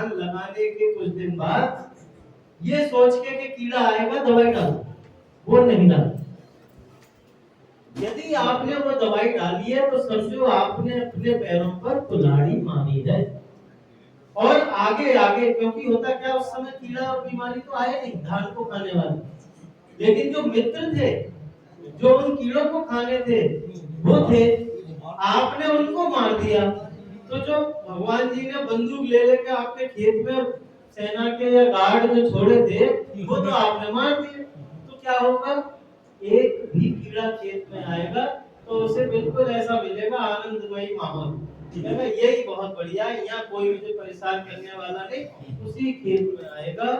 धान लगाने के कुछ दिन बाद ये सोच के कि कीड़ा आएगा दवाई डालो, वो नहीं डालो। यदि आपने वो दवाई डाली है तो समझो आपने अपने पैरों पर कुल्हाड़ी मारी है। और आगे आगे, क्योंकि होता क्या उस समय कीड़ा और बीमारी तो आए नहीं धान को खाने वाले, लेकिन जो मित्र थे जो उन कीड़ों को खाने थे वो थे, आपने उनको मार दिया। तो जो भगवान जी ने बंदूक ले लेके आपके खेत में सेना के या गार्ड जो छोड़े थे वो तो आपने मार दिए। तो क्या होगा, एक भी कीड़ा खेत में आएगा तो उसे बिल्कुल ऐसा मिलेगा आनंदमयी माहौल, ठीक है ना, यही बहुत बढ़िया है, यहाँ कोई मुझे परेशान करने वाला नहीं, उसी खेत में आएगा,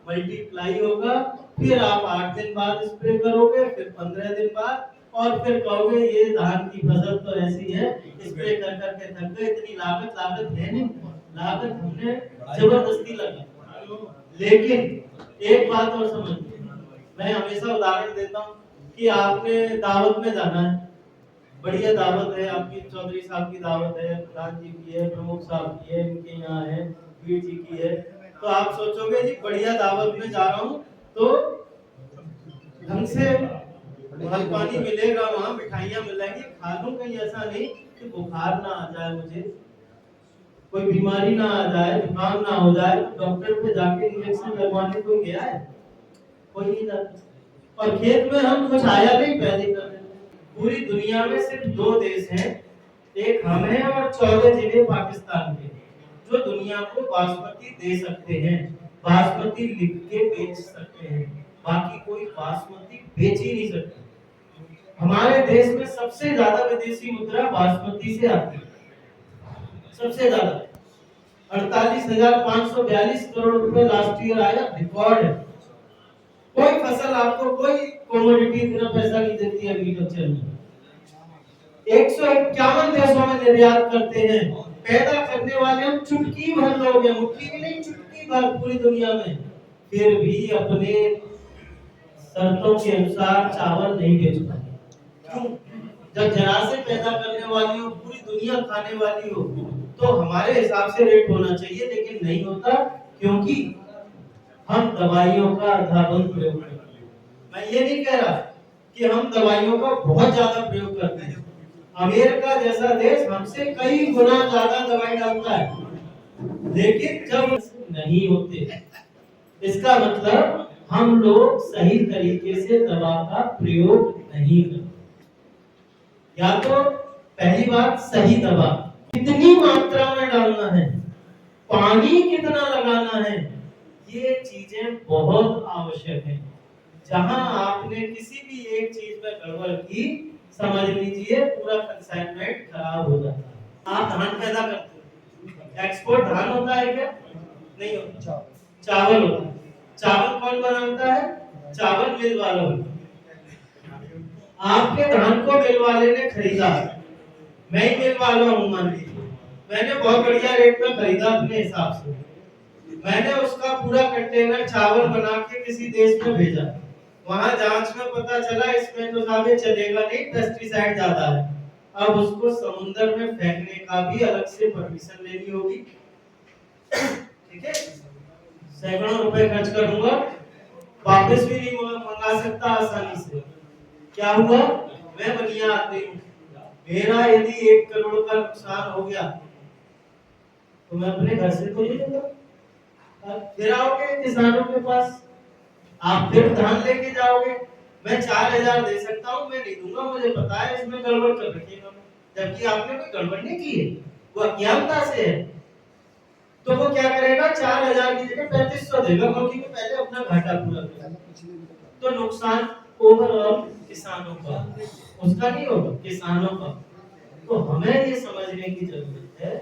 मल्टीप्लाई होगा। फिर आप 8 दिन बाद स्प्रे करोगे, फिर 15 दिन बाद, और फिर कहोगे ये धान की फसल तो ऐसी है, स्प्रे कर करके थक गए, इतनी लागत है नहीं, लागत हमने जबरदस्ती लगा। लेकिन एक बात और समझ, मैं हमेशा उदाहरण देता हूँ कि आपने दावत में जाना है, बढ़िया दावत है आपकी, चौधरी साहब की दावत है, प्रधान जी की है, प्रमुख साहब की है, इनके यहाँ है, वीर जी की है, तो आप सोचोगे जी बढ़िया दावत में जा रहा हूँ तो ढंग से फल पानी मिलेगा, वहाँ मिठाइयाँ मिलेंगी, खा लूं, कहीं ऐसा नहीं कि बुखार ना आ जाए, मुझे कोई बीमारी ना आ जाए, जुकाम ना हो जाए, डॉक्टर पे जाके इंजेक्शन लगवाने कोई गया है? कोई नहीं जाता। और खेत में हम कुछ आया नहीं पहले करने। पूरी दुनिया में सिर्फ 2 देश हैं, एक हम हैं और 14 जिले पाकिस्तान के, जो दुनिया को बासमती दे सकते हैं, बासमती लिख के बेच सकते हैं, बाकी कोई बासमती बेच ही नहीं सकता। हमारे देश में सबसे ज्यादा विदेशी मुद्रा बासमती से आती है, सबसे ज्यादा 48,542 करोड़ रुपए लास्ट ईयर आया, रिकॉर्ड है। कोई फसल आपको, कोई कमोडिटी इतना पैसा नहीं देती है एग्रीकल्चर में। 151 देशों में निर्यात करते हैं, पैदा करने वाले हम चुटकी भर लोग हैं, मुट्ठी भी नहीं, चुटकी भर पूरी दुनिया में, फिर भी अपने शर्तों के अनुसार चावल नहीं बेच पाते। जब जरा से पैदा करने वाली हो, पूरी दुनिया खाने वाली हो, तो हमारे हिसाब से रेट होना चाहिए, लेकिन नहीं होता, क्योंकि हम दवाइयों का अंधाधुंध प्रयोग करते हैं। मैं ये नहीं कह रहा कि हम दवाइयों का बहुत ज्यादा प्रयोग करते हैं, अमेरिका जैसा देश हमसे कई गुना ज्यादा दवाई डालता है, लेकिन जब नहीं होते, इसका मतलब हम लोग सही तरीके से दवा का प्रयोग नहीं करते। या तो पहली बात, सही दवा कितनी मात्रा में डालना है, पानी कितना लगाना है, ये चीजें बहुत आवश्यक है। जहां आपने किसी भी एक चीज में गड़बड़ की, समझ लीजिए पूरा कंसाइनमेंट खराब हो जाता है। आप धान पैदा करते हो, एक्सपोर्ट धान होता है क्या? नहीं होता, चावल होता है। चावल कौन बनाता है? चावल मिल वाला होता है। आपके धान को मिल वाले ने खरीदा, मैं ही मिल वाला हूँ मान लीजिए, मैंने बहुत बढ़िया रेट में खरीदा अपने हिसाब से, मैंने उसका पूरा कंटेनर चावल बना के किसी देश में भेजा, वहां जांच में पता चला इसमें तो ज्यादा चलेगा नहीं, पेस्टिसाइड ज्यादा है, अब उसको समुद्र में फेंकने का भी अलग से परमिशन लेनी होगी, ठीक है, सैकड़ों रुपए खर्च करूंगा, वापस भी नहीं मंगा सकता आसानी से। क्या हुआ, मैं बनिया आदमी हूं, मेरा यदि 1 करोड़ का नुकसान हो गया तो मैं अपने घर से तो नहीं दूंगा, फिर आओगे किसानों के पास, आप फिर धान लेके जाओगे, मैं 4,000 दे सकता हूँ, मैं नहीं दूंगा, मुझे पता है इसमें गड़बड़ कर रखी है, जबकि आपने कोई गड़बड़ नहीं की है, वो अज्ञानता से है। तो वो क्या करेगा, 4,000 की जगह 3,500 देगा, क्योंकि वो पहले अपना घाटा पूरा करेगा। तो नुकसान ओवरऑल किसानों का, उसका नहीं होगा, किसानों का। तो हमें ये समझने की जरूरत है,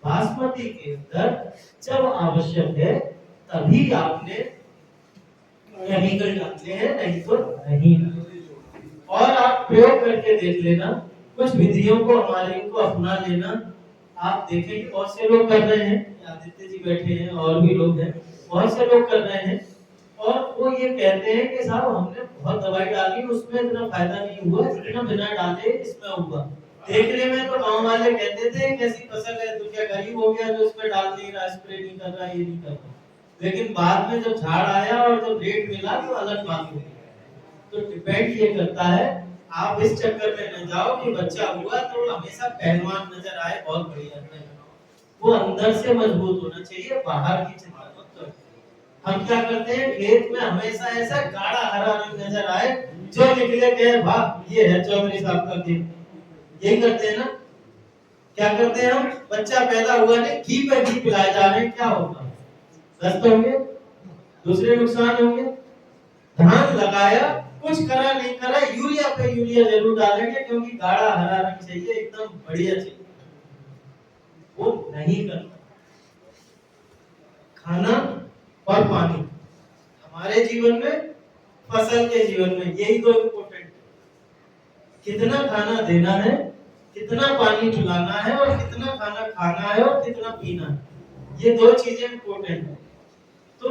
बासमती के अंदर जब आवश्यक है तभी आपने केमिकल डालते हैं, नहीं तो नहीं। और आप प्रयोग करके देख लेना, कुछ विधियों को हमारे को अपना लेना, आप देखेंगे बहुत से लोग कर रहे हैं, आदित्य जी बैठे हैं और भी लोग हैं, बहुत से लोग कर रहे हैं, और वो ये कहते हैं कि साहब हमने बहुत दवाई डाली, उसमें इतना फायदा नहीं हुआ जितना बिना डाले इसमें हुआ। देखने में तो गांव वाले कहते थे कैसी फसल है, तो क्या गरीब हो गया जो उस पर डाल नहीं रहा, स्प्रे नहीं कर रहा, ये नहीं कर रहा। लेकिन बाद में जब झाड़ आया और जब रेट मिला तो अलग बात हो गई। तो डिपेंड ये करता है, आप इस चक्कर में न जाओ कि बच्चा हुआ तो हमेशा पहलवान नजर आए, बहुत बढ़िया है। वो अंदर से मजबूत होना चाहिए, बाहर की चिंता मत करो। हम क्या करते हैं, खेत में हमेशा ऐसा गाढ़ा हरा रंग नजर आए, जो निकले के वाह ये है चौधरी साहब का खेत, यही करते हैं ना। क्या करते हैं हम, बच्चा पैदा हुआ नहीं, घी पे घी पिलाए जा रहे हैं, क्या होगा, दस्त होंगे, दूसरे नुकसान होंगे। धान लगाया, कुछ करा नहीं करा, यूरिया पे यूरिया जरूर डालेंगे, क्योंकि गाढ़ा हरा रंग चाहिए, एकदम बढ़िया चाहिए, वो नहीं करता। खाना और पानी हमारे जीवन में, फसल के जीवन में, यही दो इम्पोर्टेंट है। कितना खाना देना है, कितना पानी पिलाना है, और कितना खाना खाना है, और कितना पीना है, ये दो चीजें इम्पोर्टेंट है। तो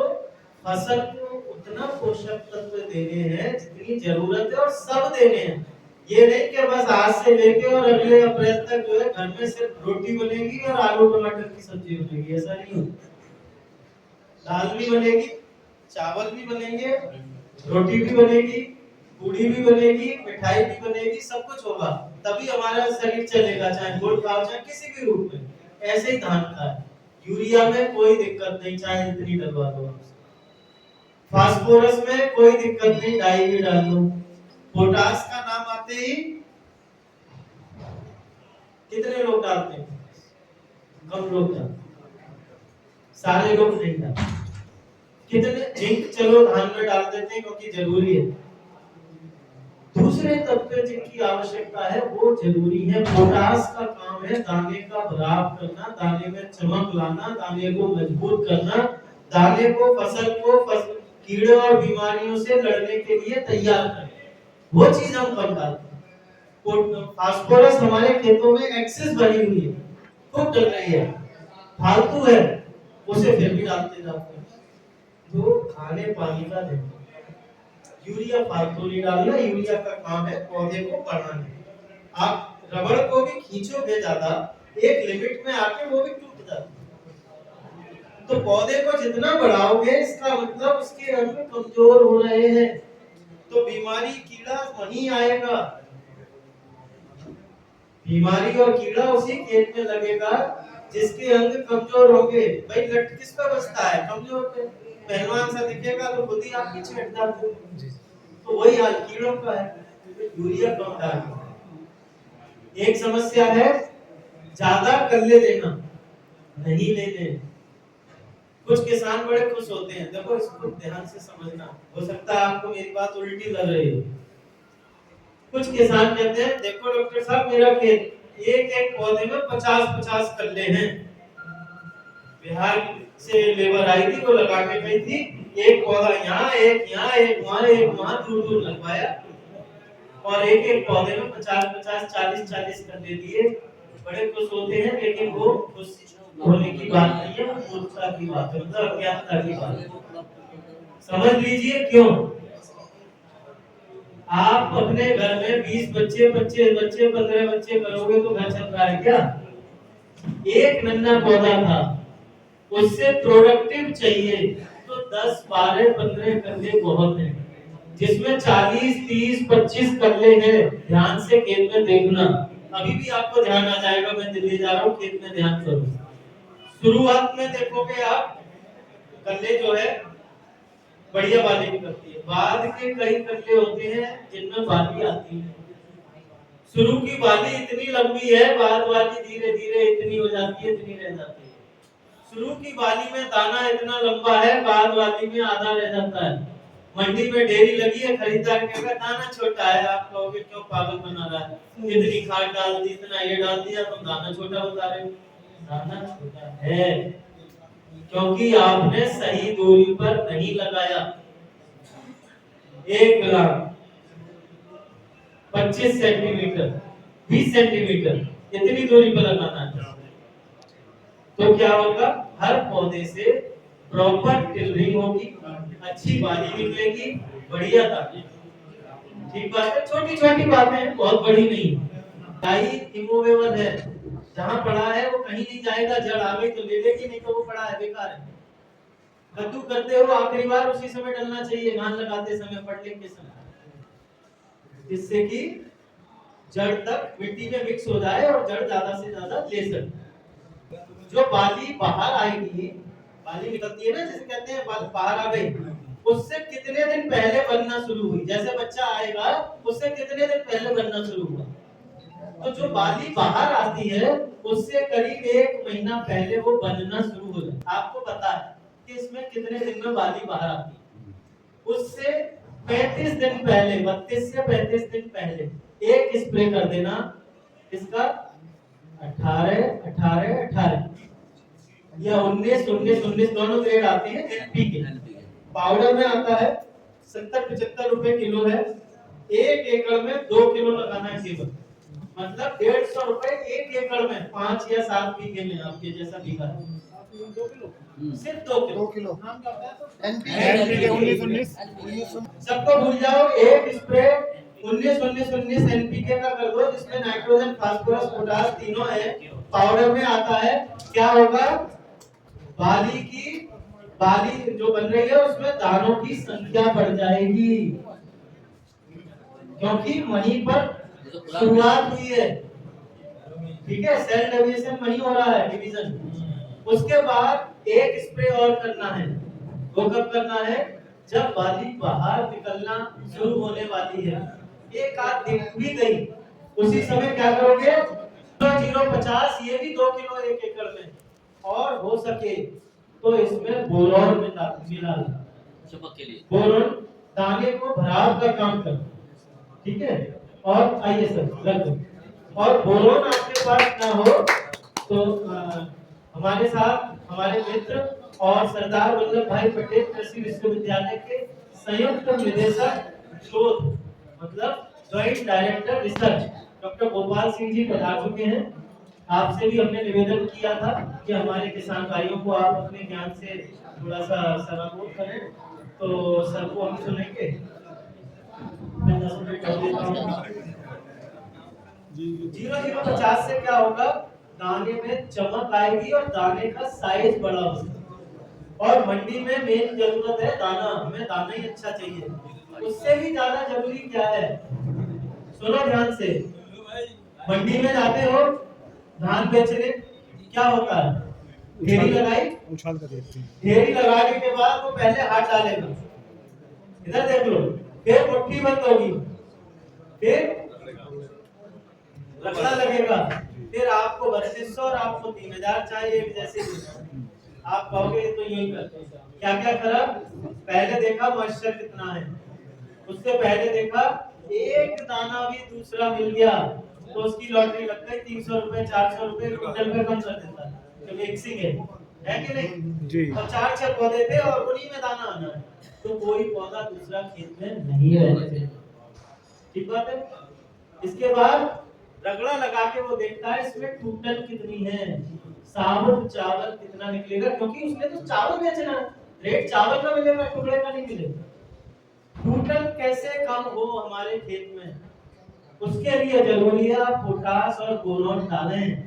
फसल को उतना पोषक तत्व देने हैं जितनी जरूरत है, और सब देने हैं। ये नहीं कि बस आज से लेके और अगले अप्रैल तक जो है घर में सिर्फ रोटी बनेगी और आलू टमाटर की सब्जी बनेगी, ऐसा नहीं होता। दाल भी बनेगी, चावल भी बनेंगे, रोटी भी बनेगी, पूड़ी भी बनेगी, मिठाई भी बनेगी, सब कुछ होगा, तभी हमारा शरीर चलेगा, चाहे गुड़ खाओ चाहे किसी भी रूप में। ऐसे ही धान का है, यूरिया में कोई दिक्कत नहीं, चाहे इतनी डलवा दो। फास्फोरस में कोई दिक्कत नहीं, डाई भी डाल दो। पोटास का नाम आते ही कितने लोग डालते हैं, कम लोग डालते, सारे लोग नहीं डालते। कितने, जिंक चलो धान में डाल देते हैं क्योंकि जरूरी है। दूसरे तत्व जिनकी आवश्यकता है वो जरूरी है। पोटास का काम है दाने का भराव करना, दाने में चमक लाना, दाने को मजबूत करना, दाने को, फसल को कीड़े और बीमारियों से लड़ने के लिए तैयार करना, वो चीज हम कम डालते हैं। फास्फोरस हमारे खेतों में एक्सेस भरी हुई है, खूब डल रही है, फालतू है, उसे फिर भी डालते जाते हैं। तो खाने पानी का देखो, यूरिया फालतू नहीं डालना, यूरिया का काम है पौधे को बढ़ाना। आप रबड़ को भी खींचोगे ज्यादा, एक लिमिट में आके वो भी टूट जाता है। तो पौधे को जितना बढ़ाओगे, इसका मतलब उसके अंग कमजोर हो रहे हैं, तो बीमारी कीड़ा वहीं आएगा। बीमारी और कीड़ा उसी खेत में लगेगा जिसके अंग कमजोर होंगे। भाई लट किस पे बसता है, कमजोर पे। पहलवान सा दिखेगा तो खुद ही आप पीछे हट जाते हो। तो वही हाल कीड़ों का है, यूरिया कम डालना। एक समस्या है ज्यादा कल्ले लेना, नहीं लेने। कुछ किसान बड़े खुश होते हैं, देखो इसको ध्यान से समझना, हो सकता है आपको मेरी बात उल्टी लग रही हो। कुछ किसान कहते हैं देखो डॉक्टर साहब मेरा खेत, एक एक पौधे में 50-50 कल्ले हैं। बिहार से लेबर आई थी, वो लगा के गई थी, एक पौधा यहाँ, एक यहाँ, एक वहाँ, एक वहाँ, दूर दूर लगवाया, और एक एक पौधे में 50-50, 40-40 कल्ले दिए। बड़े खुश होते हैं, लेकिन वो खुश होने की बात नहीं है, मूर्खता की बात है, मतलब अज्ञानता की बात है। समझ लीजिए क्यों। आप अपने घर में 20 बच्चे, 25 बच्चे, 15 बच्चे करोगे तो घर चल रहा है क्या? एक नन्हा पौधा था, उससे प्रोडक्टिव चाहिए तो 10, 12, 15 कल्ले बहुत हैं। जिसमें 40, 30, 25 कल्ले हैं, ध्यान से खेत में देखना। अभी भी आपको ध्यान आ जाएगा, मैं दिल्ली जा रहा हूँ, खेत में ध्यान करो। शुरुआत में देखोगे आप कल्ले जो है बढ़िया बाली निकलती है, बाद के कई कल्ले होते हैं जिनमें बाली आती है। शुरू की बाली इतनी लंबी है, बाद वाली धीरे धीरे इतनी हो जाती है, इतनी रह जाती है। शुरू की बाली में दाना इतना लंबा है, बाद वाली में आधा रह जाता है। मंडी में ढेरी लगी है, खरीदार कहेगा दाना छोटा है, आप कहोगे क्यों पागल बना रहा है, इतनी खाद डाल दी, इतना ये डाल दिया, तुम दाना छोटा बता रहे हो। दाना छोटा है क्योंकि आपने सही दूरी पर नहीं लगाया। 1 ग्राम 25 सेंटीमीटर, 20 सेंटीमीटर, इतनी दूरी पर लगाना है। तो क्या होगा, हर पौधे से प्रॉपर टिलरिंग होगी, अच्छी बाली निकलेगी, बढ़िया दाने। ठीक बात है, छोटी छोटी बातें हैं, बहुत बड़ी नहीं। डाई इमूवेबल है, जहाँ पड़ा है वो कहीं नहीं जाएगा, जड़ आ गई तो ले लेगी, नहीं तो वो पड़ा है बेकार है। कद्दू करते हो आखिरी बार उसी समय डलना चाहिए, धान लगाते समय, फटलिंग के समय, इससे कि जड़ तक मिट्टी में मिक्स हो जाए और जड़ ज्यादा से ज्यादा ले सके। जो बाली बाहर आएगी, बाली निकलती है ना, जिसे कहते हैं बाहर आ गई, उससे कितने दिन पहले बनना शुरू हुई, जैसे बच्चा आएगा उससे कितने दिन पहले बनना शुरू हुआ, तो जो बाली बाहर आती है उससे करीब 1 महीना पहले वो बनना शुरू हो जाए। आपको पता है कि इसमें कितने दिन में बाली बाहर आती है, उससे 35 दिन पहले, 32 से 35 दिन पहले एक स्प्रे कर देना इसका 18 18 18 या 19 19 19 दोनों ग्रेड आते हैं। एनपीके पाउडर में आता है 70-75 रुपए किलो है, 1 एकड़ में 2 किलो लगाना है केवल, मतलब 150 रुपए 1 एकड़ में, 5 या 7 बीघे में आपके जैसा बीघा है, 2 किलो, सिर्फ 2 किलो एनपीके 19 सबको भूल जाओ, एक स्प्रे 19 एनपीके का कर दो, जिसमें नाइट्रोजन फास्फोरस पोटास तीनों है, पाउडर में आता है। क्या होगा, बाली जो बन रही है उसमें दानों की संख्या बढ़ जाएगी, क्योंकि वहीं पर शुरुआत हुई है, ठीक है, सेल डिवीजन वहीं हो रहा है, डिवीजन। उसके बाद एक स्प्रे और करना है, वो कब करना है, जब बाली बाहर निकलना शुरू होने वाली है, एक आध दिख भी गई, उसी समय क्या करोगे, 0.50 ये भी 2 किलो 1 एकड़ में, और हो सके तो इसमें बोरॉन मिला चपक के लिए, बोरॉन दाने को भराव का काम करता है, ठीक है। और आइए सर रख दो, और बोरॉन आपके पास ना हो तो हमारे साथ हमारे मित्र और सरदार वल्लभ भाई पटेल कृषि विश्वविद्यालय के संयुक्त निदेशक शोध, मतलब joint director research doctor Gopal Singh ji पधार चुके हैं। आपसे भी हमने निवेदन किया था कि हमारे किसान भाइयों को आप अपने ज्ञान से थोड़ा सा सराबोध करें, तो सर को हम सुनेंगे। मैं 10 मिनट कर देता हूं। 0.50 से क्या होगा, दाने में चमक आएगी और दाने का साइज बड़ा होगा, और मंडी में मेन जरूरत है दाना, हमें दाना ही अच्छा चाहिए, उससे भी ज्यादा जरूरी क्या है, सुनो ध्यान से, मंडी में जाते हो धान बेचने, क्या होता है, ढेरी लगाई, उछाल कर देते हैं, ढेरी लगाने के बाद वो पहले हाथ डालेगा, इधर देख लो, फिर मुट्ठी बंद होगी, फिर रखना लगेगा, फिर आपको 3200 और आपको 3000 चाहिए, जैसे आप कहोगे तो यही करते हैं। क्या क्या करा, पहले देखा मॉइस्चर कितना है, उससे पहले देखा एक दाना भी दूसरा मिल गया तो उसकी लॉटरी लग गई, 300 रुपए 400 रुपए क्विंटल पे कम कर देता है, तो मिक्सिंग है कि नहीं जी। और 4-6 पौधे थे और उन्हीं में दाना आना है, तो कोई पौधा दूसरा खेत में नहीं रहने, ठीक बात है। इसके बाद रगड़ा लगा के वो देखता है इसमें टूटन कितनी है, साबुत चावल कितना निकलेगा, क्योंकि उसने तो चावल बेचना है, रेट चावल का मिलेगा, टुकड़े का नहीं मिलेगा। टूटन कैसे कम हो हमारे खेत में, उसके लिए जरूरी है आप पोटास और बोरॉन डालें।